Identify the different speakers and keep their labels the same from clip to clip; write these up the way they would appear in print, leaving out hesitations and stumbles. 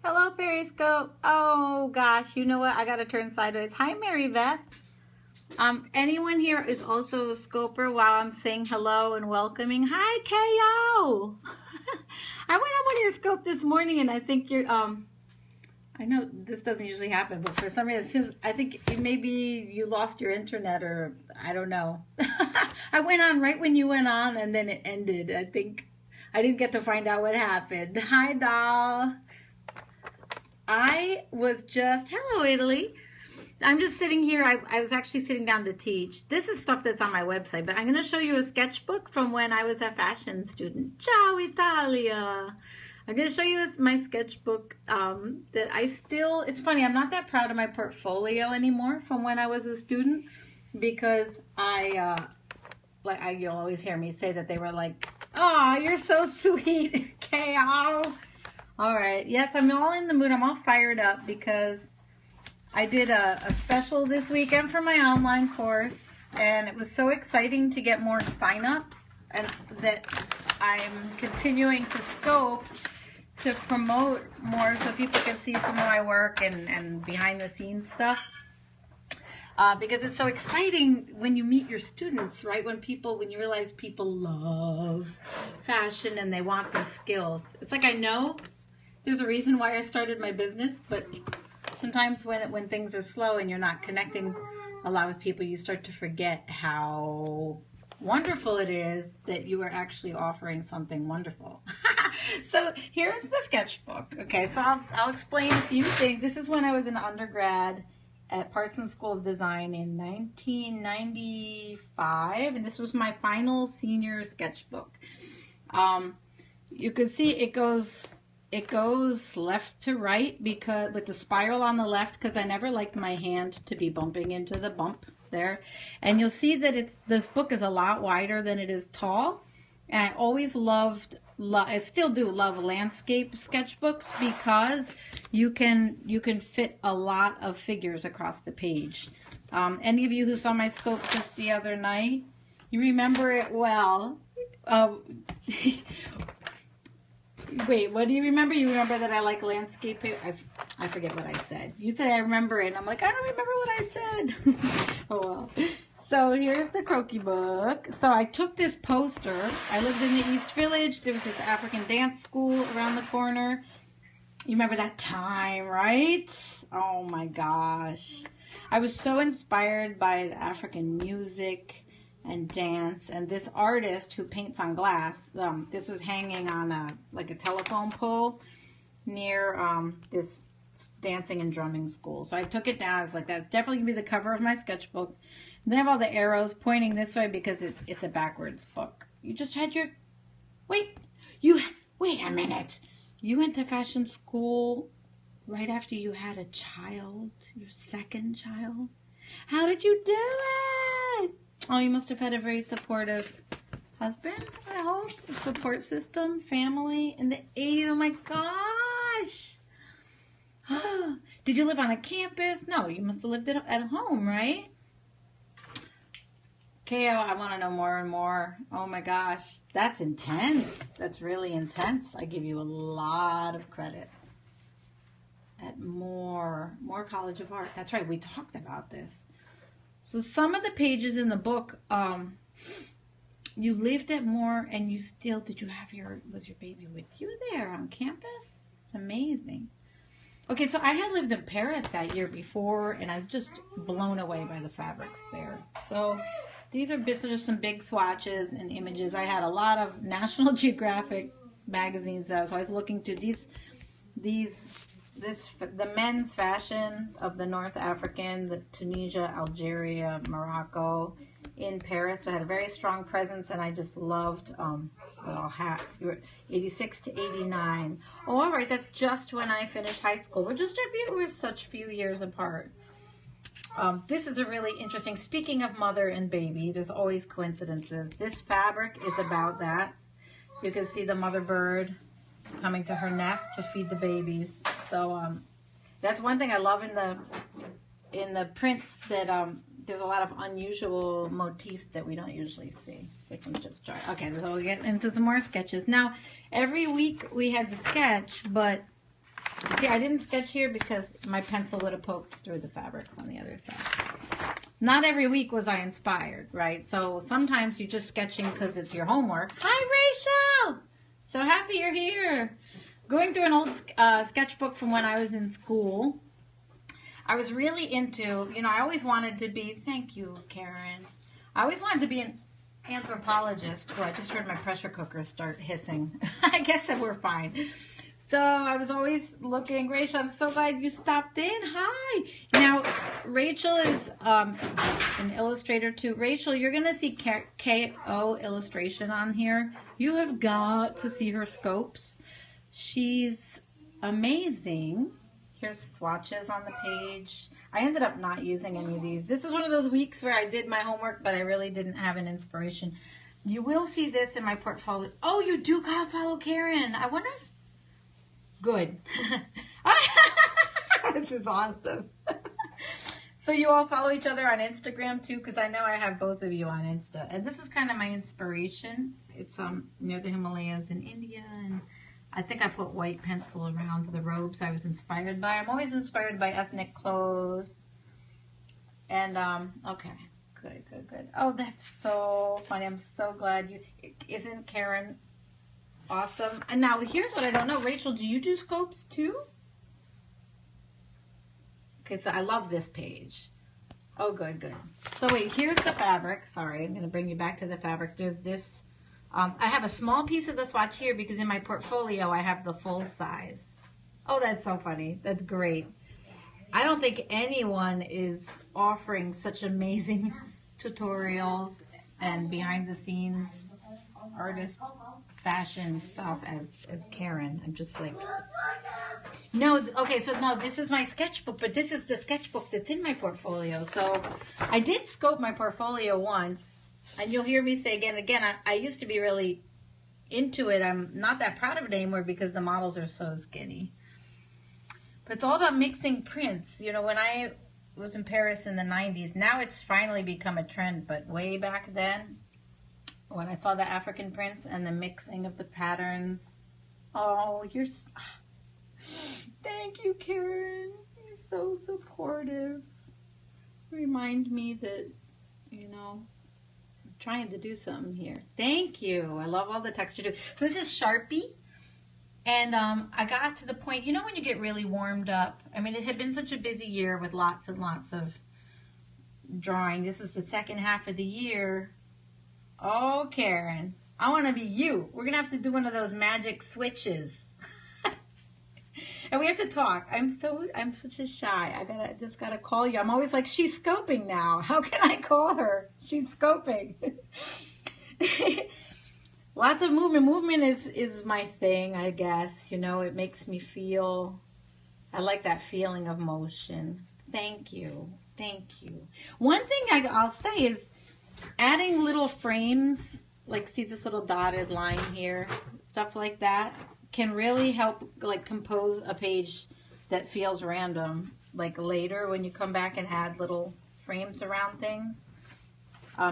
Speaker 1: Hello, Periscope. Oh gosh, you know what? I gotta turn sideways. Hi, Mary Beth. Anyone here is also a scoper while I'm saying hello and welcoming. Hi, KO. I went up on your scope this morning and I think you're, I know this doesn't usually happen, but for some reason, I think maybe you lost your internet or I don't know. I went on right when you went on and then it ended. I think I didn't get to find out what happened. Hi, doll. I was just, hello, Italy. I'm just sitting here. I was actually sitting down to teach. This is stuff that's on my website, but I'm going to show you a sketchbook from when I was a fashion student. Ciao, Italia. I'm going to show you my sketchbook that I still, it's funny, I'm not that proud of my portfolio anymore from when I was a student because you'll always hear me say that they were like, oh, you're so sweet, KO. All right, yes, I'm all in the mood. I'm all fired up because I did a special this weekend for my online course, and it was so exciting to get more signups, and that I'm continuing to scope to promote more so people can see some of my work and behind the scenes stuff. Because it's so exciting when you meet your students, right? When you realize people love fashion and they want these skills. It's like I know there's a reason why I started my business, but sometimes when things are slow and you're not connecting a lot with people, you start to forget how wonderful it is that you are actually offering something wonderful. So here's the sketchbook. Okay, so I'll explain a few things. This is when I was an undergrad at Parsons School of Design in 1995, and this was my final senior sketchbook. You can see it goes left to right because with the spiral on the left, because I never liked my hand to be bumping into the bump there. And you'll see that this book is a lot wider than it is tall. And I always I still do love landscape sketchbooks because you can fit a lot of figures across the page. Any of you who saw my scope just the other night, you remember it well. Wait, what do you remember? You remember that I like landscape? I forget what I said. You said I remember it, and I'm like, I don't remember what I said. Oh, well. So here's the croquis book. So I took this poster. I lived in the East Village. There was this African dance school around the corner. You remember that time, right? Oh, my gosh. I was so inspired by the African music and dance, and this artist who paints on glass, this was hanging on a telephone pole near this dancing and drumming school. So I took it down. I was like, that's definitely gonna be the cover of my sketchbook. And then I have all the arrows pointing this way because it's a backwards book. You just had your wait a minute. You went to fashion school right after you had a child, your second child. How did you do it? Oh, you must have had a very supportive husband, I hope. Support system, family in the 80s. Oh my gosh. Did you live on a campus? No, you must have lived at home, right? KO, I want to know more and more. Oh my gosh, that's intense. That's really intense. I give you a lot of credit. At more College of Art. That's right, we talked about this. So some of the pages in the book, you lived at Moore and you still, was your baby with you there on campus? It's amazing. Okay, so I had lived in Paris that year before and I was just blown away by the fabrics there. So these are just some big swatches and images. I had a lot of National Geographic magazines that I was always looking to. The men's fashion of the North African, the Tunisia, Algeria, Morocco, in Paris. So I had a very strong presence, and I just loved little hats. 86 to 89. Oh, all right, that's just when I finished high school. We're such few years apart. This is a really interesting. Speaking of mother and baby, there's always coincidences. This fabric is about that. You can see the mother bird coming to her nest to feed the babies. So that's one thing I love in the prints, that there's a lot of unusual motifs that we don't usually see. This one's just dry. Okay, so we'll get into some more sketches. Now, every week we had the sketch, but See, I didn't sketch here because my pencil would have poked through the fabrics on the other side. Not every week was I inspired, right? So sometimes you're just sketching because it's your homework. Hi, Rachel! So happy you're here. Going through an old sketchbook from when I was in school. I was really into, you know, I always wanted to be, thank you, Karen. I always wanted to be an anthropologist. Oh, I just heard my pressure cooker start hissing. I guess that we're fine. So I was always looking. Rachel, I'm so glad you stopped in. Hi. Now, Rachel is an illustrator too. Rachel, you're going to see KO illustration on here. You have got to see her scopes. She's amazing. Here's swatches on the page. I ended up not using any of these. This was one of those weeks where I did my homework, but I really didn't have an inspiration. You will see this in my portfolio. Oh, you do gotta follow Karen. I wonder if... Good. This is awesome. So you all follow each other on Instagram too, because I know I have both of you on Insta. And this is kind of my inspiration. It's near the Himalayas in India, and I think I put white pencil around the robes I was inspired by. I'm always inspired by ethnic clothes. And, okay. Good, good, good. Oh, that's so funny. I'm so glad you... Isn't Karen awesome? And now, here's what I don't know. Rachel, do you do scopes too? Okay, so I love this page. Oh, good, good. So wait, here's the fabric. Sorry, I'm going to bring you back to the fabric. There's this... I have a small piece of the swatch here because in my portfolio I have the full size. Oh, that's so funny. That's great. I don't think anyone is offering such amazing tutorials and behind the scenes artist fashion stuff as Karen. I'm just like, no, okay, so no, this is my sketchbook, but this is the sketchbook that's in my portfolio. So I did scope my portfolio once. And you'll hear me say again and again, I used to be really into it. I'm not that proud of it anymore because the models are so skinny. But it's all about mixing prints. You know, when I was in Paris in the 90s, now it's finally become a trend. But way back then, when I saw the African prints and the mixing of the patterns, oh, you're... Thank you, Karen. You're so supportive. Remind me that, you know... trying to do something here. Thank you. I love all the texture too. So this is Sharpie. And I got to the point, you know when you get really warmed up? I mean, it had been such a busy year with lots and lots of drawing. This is the second half of the year. Oh, Karen, I want to be you. We're going to have to do one of those magic switches. And we have to talk. I'm such a shy. I just gotta call you. I'm always like, she's scoping now. How can I call her? She's scoping. Lots of movement. Movement is my thing, I guess. You know, it makes me feel, I like that feeling of motion. Thank you. Thank you. One thing I'll say is adding little frames, like see this little dotted line here, stuff like that, can really help like compose a page that feels random, like later when you come back and add little frames around things.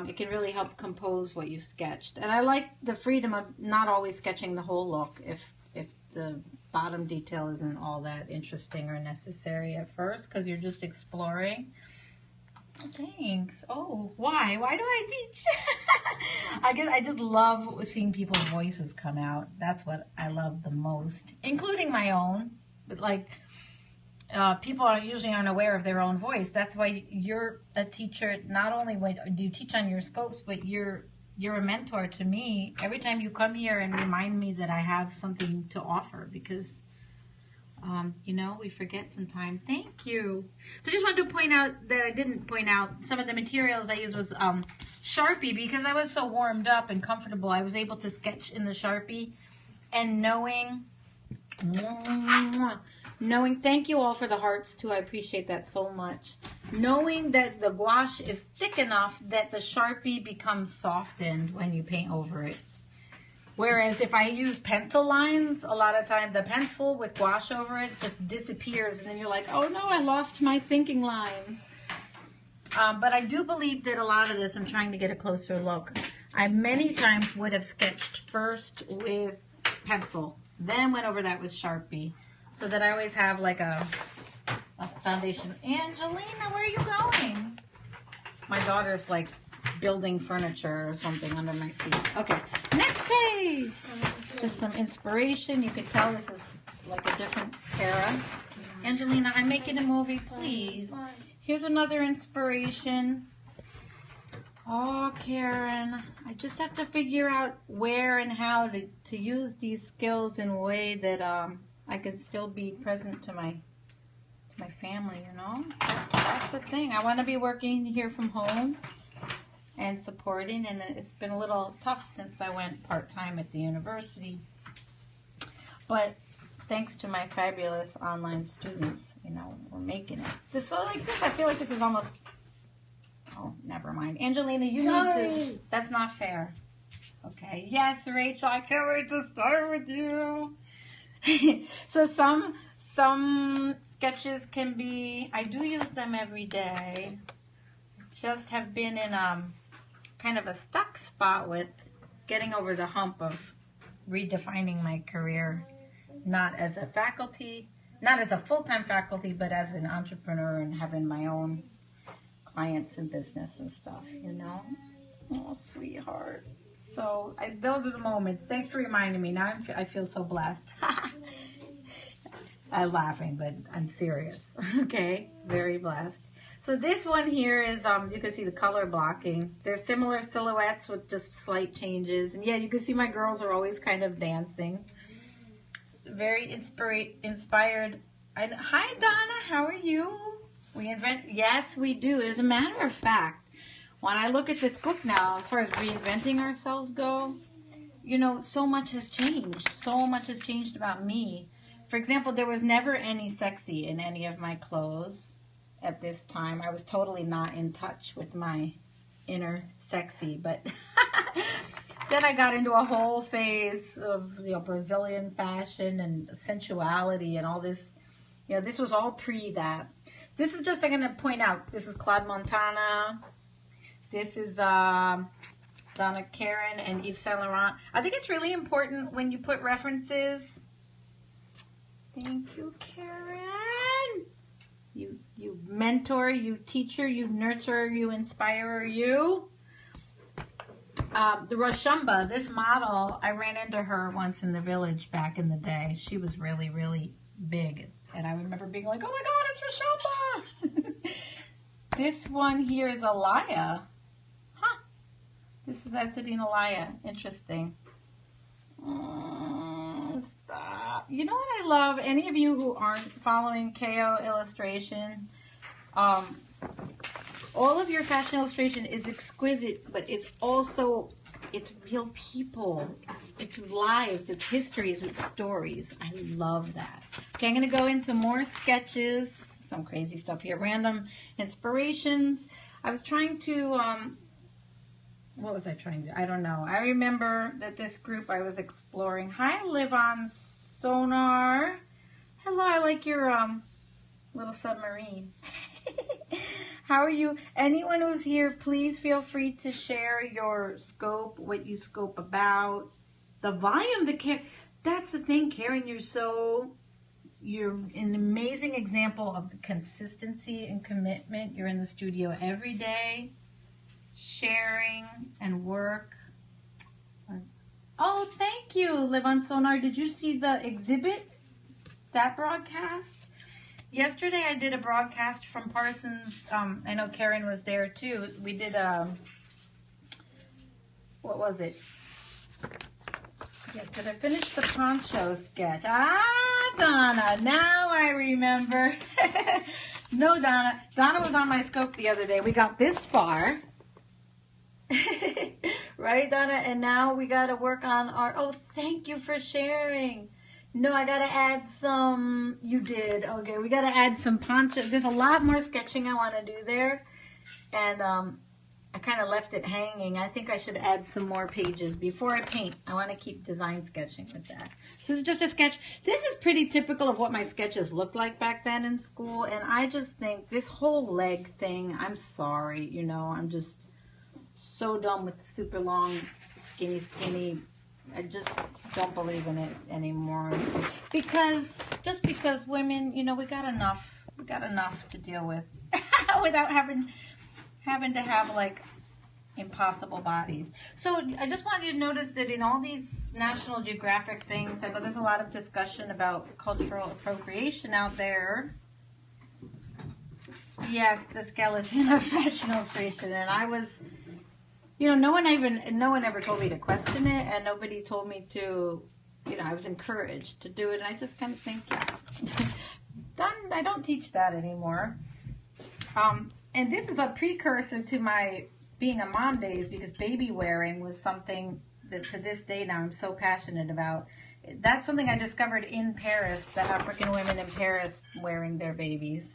Speaker 1: It can really help compose what you've sketched. And I like the freedom of not always sketching the whole look if the bottom detail isn't all that interesting or necessary at first because you're just exploring. Thanks. Oh, why? Why do I teach? I guess I just love seeing people's voices come out. That's what I love the most, including my own. But like, people usually aren't aware of their own voice. That's why you're a teacher. Not only do you teach on your scopes, but you're a mentor to me. Every time you come here and remind me that I have something to offer because... you know, we forget sometimes. Thank you. So I just wanted to point out that I didn't point out some of the materials I used was Sharpie because I was so warmed up and comfortable. I was able to sketch in the Sharpie and knowing, thank you all for the hearts too. I appreciate that so much. Knowing that the gouache is thick enough that the Sharpie becomes softened when you paint over it. Whereas if I use pencil lines, a lot of time the pencil with gouache over it just disappears and then you're like, oh no, I lost my thinking lines. But I do believe that a lot of this, I'm trying to get a closer look. I many times would have sketched first with pencil, then went over that with Sharpie. so that I always have like a foundation. Angelina, where are you going? My daughter's like building furniture or something under my feet. Okay, next page. Just some inspiration. You can tell this is like a different era. Angelina, I'm making a movie, please. Here's another inspiration. Oh, Karen, I just have to figure out where and how to use these skills in a way that I can still be present to my family, you know? That's the thing. I want to be working here from home and supporting, and it's been a little tough since I went part-time at the university. But thanks to my fabulous online students, you know, we're making it. This like this, I feel like this is almost, oh, never mind. Angelina, you need to, that's not fair. Okay, yes, Rachel, I can't wait to start with you. So some sketches can be, I do use them every day. Just have been in kind of a stuck spot with getting over the hump of redefining my career, not as a faculty, not as a full-time faculty, but as an entrepreneur and having my own clients and business and stuff, you know? Oh, sweetheart. So those are the moments. Thanks for reminding me. Now I feel so blessed. I'm laughing, but I'm serious. Okay, very blessed. So this one here is, you can see the color blocking. They're similar silhouettes with just slight changes. And yeah, you can see my girls are always kind of dancing. Very inspired. Hi, Donna, how are you? Yes, we do. As a matter of fact, when I look at this book now, as far as reinventing ourselves go, you know, so much has changed. So much has changed about me. For example, there was never any sexy in any of my clothes at this time. I was totally not in touch with my inner sexy, but then I got into a whole phase of, you know, Brazilian fashion and sensuality and all this. You know, this was all pre that. This is just, I'm going to point out, this is Claude Montana. This is Donna Karan and Yves Saint Laurent. I think it's really important when you put references. Thank you, Karen. You mentor, you teacher, you nurturer, you inspirer, you. The Roshumba, this model, I ran into her once in the village back in the day. She was really, really big. And I remember being like, oh my God, it's Roshumba. This one here is Alaya. Huh. This is Edzardine Alaya. Interesting. Stop. You know what I love? Any of you who aren't following KO illustration, all of your fashion illustration is exquisite, but it's also, it's real people. It's lives, it's histories, it's stories. I love that. Okay, I'm going to go into more sketches, some crazy stuff here, random inspirations. I was trying to, what was I trying to do? I don't know. I remember that this group I was exploring. Hi, Live on Sonar. Hello, I like your little submarine. How are you? Anyone who's here, please feel free to share your scope, what you scope about. The volume, that's the thing, Karen, you're an amazing example of the consistency and commitment. You're in the studio every day, sharing and work. Oh, thank you, Live on Sonar. Did you see the exhibit, that broadcast? Yesterday I did a broadcast from Parsons. I know Karen was there too. We did what was it? Yes, did I finish the poncho sketch? Ah, Donna, now I remember. No, Donna. Donna was on my scope the other day. We got this far. Right, Donna? And now we got to work on our, oh, thank you for sharing. No, I got to add some, you did. Okay, we got to add some poncho. There's a lot more sketching I want to do there. And I kind of left it hanging. I think I should add some more pages before I paint. I want to keep design sketching with that. So this is just a sketch. This is pretty typical of what my sketches looked like back then in school. And I just think this whole leg thing, I'm sorry, you know, I'm just so done with the super long, skinny, I just don't believe in it anymore. Just because women, you know, we got enough to deal with without having to have like impossible bodies. So I just want you to notice that in all these National Geographic things, I know there's a lot of discussion about cultural appropriation out there. Yes, the skeleton of fashion illustration, and I was, you know, no one ever told me to question it, and nobody told me to, you know, I was encouraged to do it, and I just kind of think, yeah, I don't teach that anymore. And this is a precursor to my being a mom days, because baby wearing was something that to this day now I'm so passionate about. That's something I discovered in Paris, the African women in Paris wearing their babies.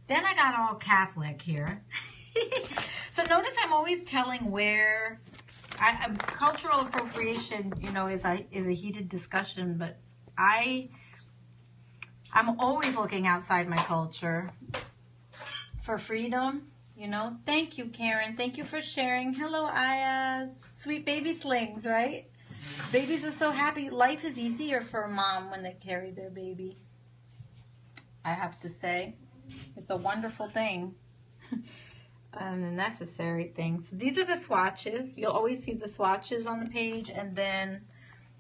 Speaker 1: Then I got all Catholic here. So notice I'm always telling where cultural appropriation, you know, is a heated discussion, but I'm always looking outside my culture for freedom, you know. Thank you, Karen. Thank you for sharing. Hello, Ayaz. Sweet baby slings, right? Babies are so happy. Life is easier for a mom when they carry their baby. I have to say, it's a wonderful thing. And a necessary thing. So these are the swatches. You'll always see the swatches on the page, and then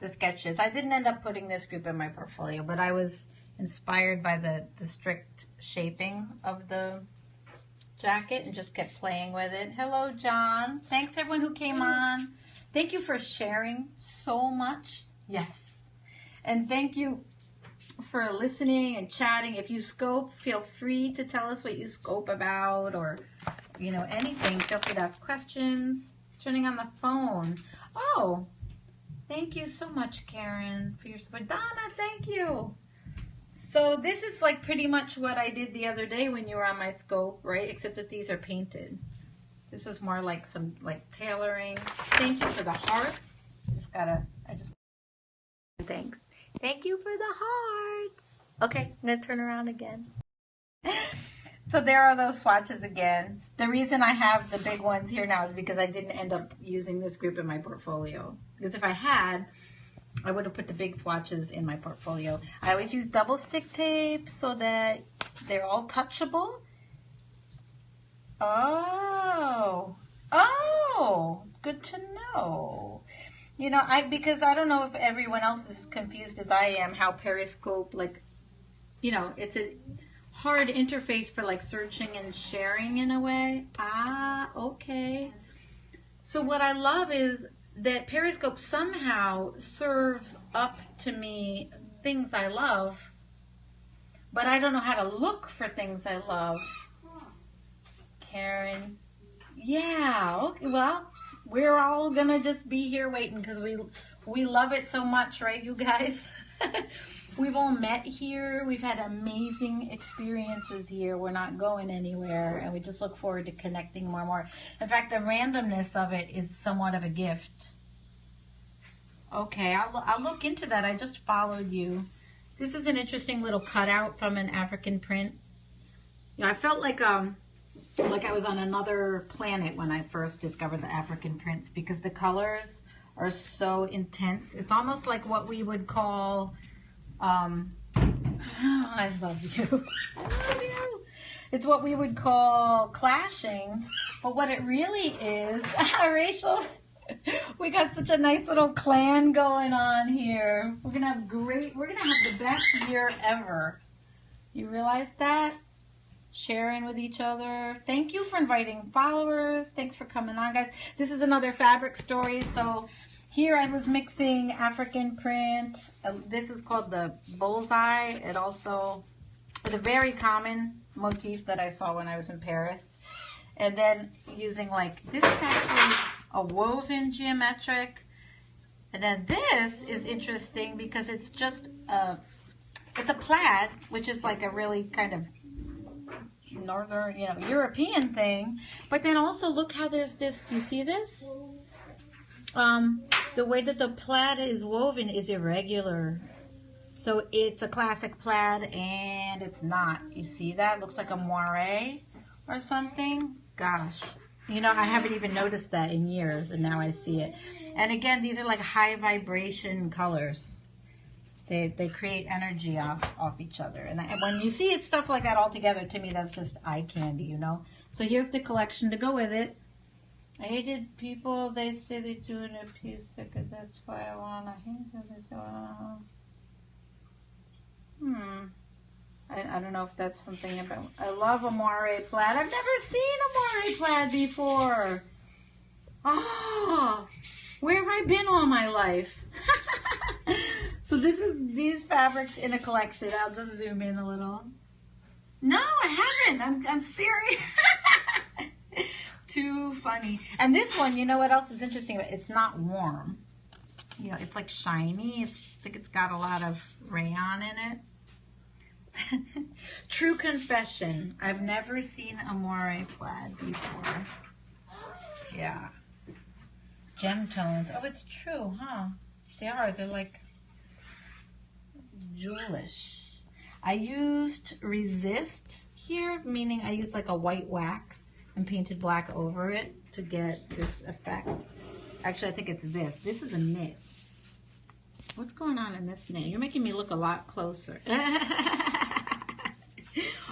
Speaker 1: the sketches. I didn't end up putting this group in my portfolio, but I was inspired by the strict shaping of the jacket and just kept playing with it. Hello, John. Thanks everyone who came on. Thank you for sharing so much. Yes. And thank you for listening and chatting. If you scope, feel free to tell us what you scope about, or, you know, anything. Feel free to ask questions. Turning on the phone. Oh, thank you so much, Karen, for your support. Donna, thank you. So this is like pretty much what I did the other day when you were on my scope, right? Except that these are painted. This was more like some like tailoring. Thank you for the hearts. Thanks. Thank you for the hearts. Okay, I'm gonna turn around again. So there are those swatches again. The reason I have the big ones here now is because I didn't end up using this group in my portfolio. Because if I had, I would have put the big swatches in my portfolio. I always use double stick tape so that they're all touchable. Oh, good to know. You know, because I don't know if everyone else is as confused as I am how Periscope, like, you know, it's a hard interface for like searching and sharing in a way. Okay. So what I love is that Periscope somehow serves up to me things I love, but I don't know how to look for things I love. Karen. Yeah, okay, well, we're all gonna just be here waiting because we love it so much, right, you guys? We've all met here. We've had amazing experiences here. We're not going anywhere, and we just look forward to connecting more and more. In fact, the randomness of it is somewhat of a gift. Okay, I'll look into that. I just followed you. This is an interesting little cutout from an African print. Yeah, I felt like I was on another planet when I first discovered the African prints, because the colors are so intense. It's almost like what we would call, I love you. I love you. It's what we would call clashing, but what it really is, Rachel, we got such a nice little clan going on here. We're gonna have the best year ever. You realize that? Sharing with each other. Thank you for inviting followers. Thanks for coming on, guys. This is another fabric story. So here I was mixing African print. This is called the bullseye. It also is a very common motif that I saw when I was in Paris. And then using this is actually a woven geometric. And then this is interesting because it's just it's a plaid, which is like a really kind of northern, European thing. But then also look how there's this, you see this? The way that the plaid is woven is irregular. So it's a classic plaid and it's not. You see that? Looks like a moire or something. Gosh, You know, I haven't even noticed that in years, and now I see it. And again, these are like high vibration colors. They create energy off each other. And when you see it stuff like that all together, to me, that's just eye candy, you know. So here's the collection to go with it. I hated people. They say they do it in a piece because that's why I want to hang this. I don't know if that's something about. I love a moire plaid. I've never seen a moire plaid before. Oh, where have I been all my life? So this is these fabrics in a collection. I'll just zoom in a little. No, I haven't. I'm serious. Too funny. And this one, you know what else is interesting? It's not warm. You know, it's like shiny. I think it's got a lot of rayon in it. True confession, I've never seen a moire plaid before. Yeah. Gem tones. Oh, it's true, huh? They are. They're like jewelish. I used resist here, meaning I used like a white wax and painted black over it to get this effect. Actually, I think it's this. This is a knit. What's going on in this knit? You're making me look a lot closer.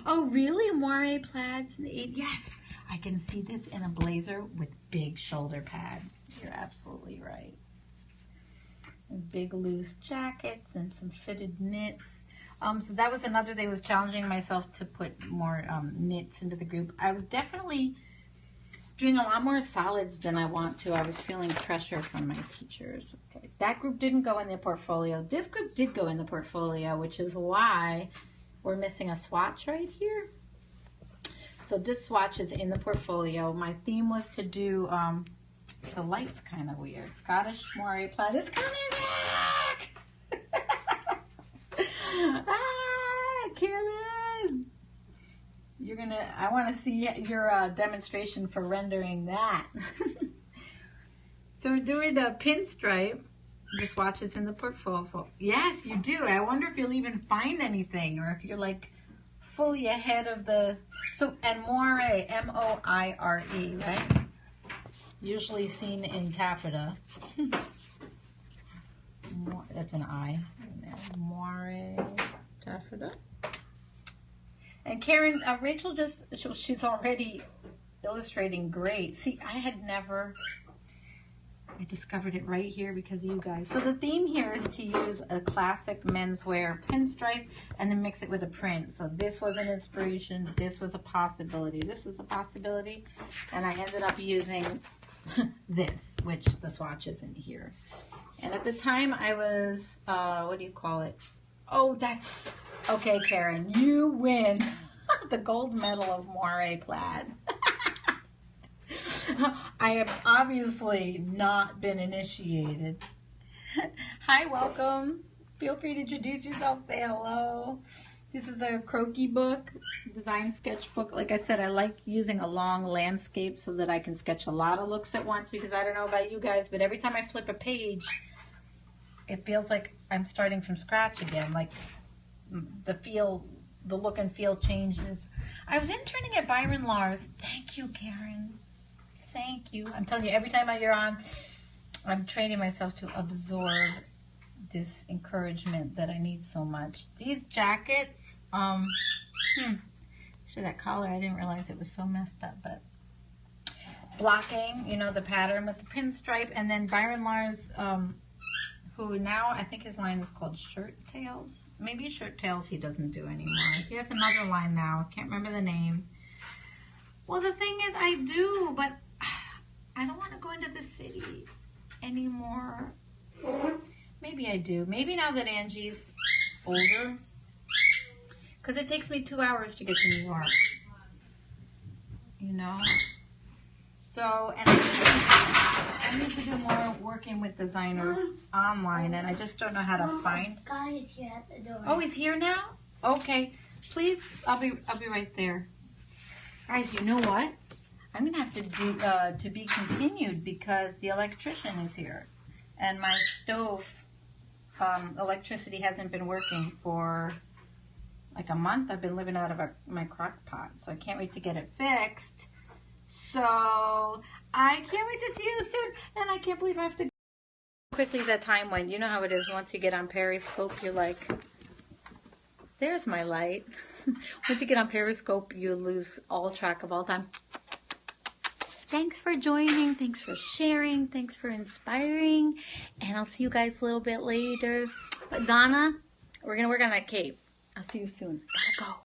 Speaker 1: Oh, really? Moire plaids in the 80s? Yes, I can see this in a blazer with big shoulder pads. You're absolutely right. And big loose jackets and some fitted knits. So that was another day. I was challenging myself to put more knits into the group. I was definitely doing a lot more solids than I want to. I was feeling pressure from my teachers. Okay. That group didn't go in the portfolio. This group did go in the portfolio, which is why we're missing a swatch right here. So this swatch is in the portfolio. My theme was to do, the light's kind of weird. Scottish moire plaid. It's coming back! Ah, Karen! I want to see your demonstration for rendering that. So we're doing a pinstripe. The swatch is in the portfolio. Yes, you do. I wonder if you'll even find anything, or if you're like fully ahead of the. So, and moire, M-O-I-R-E, right? Usually seen in taffeta. That's an I. Moire taffeta. And Karen, Rachel she's already illustrating great. See, I discovered it right here because of you guys. So the theme here is to use a classic menswear pinstripe and then mix it with a print. So this was an inspiration. This was a possibility. This was a possibility. And I ended up using this, which the swatch isn't here. And at the time I was, what do you call it? Oh, that's, okay, Karen, you win the gold medal of moire plaid. I have obviously not been initiated. Hi, welcome. Feel free to introduce yourself, say hello. This is a croquis book, design sketchbook. Like I said, I like using a long landscape so that I can sketch a lot of looks at once, because I don't know about you guys, but every time I flip a page, it feels like I'm starting from scratch again. Like the look and feel changes. I was interning at Byron Lars. Thank you, Karen. Thank you. I'm telling you, every time you're on, I'm training myself to absorb this encouragement that I need so much. These jackets, actually that collar, I didn't realize it was so messed up, but blocking, you know, the pattern with the pinstripe, and then Byron Lars, who now, I think his line is called Shirt Tails. Maybe Shirt Tails he doesn't do anymore. He has another line now. Can't remember the name. Well, the thing is, I do, but I don't want to go into the city anymore. Maybe I do. Maybe now that Angie's older. Because it takes me 2 hours to get to New York. You know? So, and I need to do more working with designers online, and I just don't know how to find.
Speaker 2: Guy is here at the door.
Speaker 1: Oh, he's here now? Okay. Please, I'll be right there. Guys, you know what? I'm gonna have to do to be continued because the electrician is here, and my stove electricity hasn't been working for like a month. I've been living out of my crock pot, so I can't wait to get it fixed So I can't wait to see you soon. And I can't believe I have to go. Quickly the time went. You know how it is. Once you get on Periscope, you're like, there's my light. Once you get on Periscope, you lose all track of all time. Thanks for joining. Thanks for sharing. Thanks for inspiring. And I'll see you guys a little bit later. But Donna, we're going to work on that cave. I'll see you soon. Gotta go.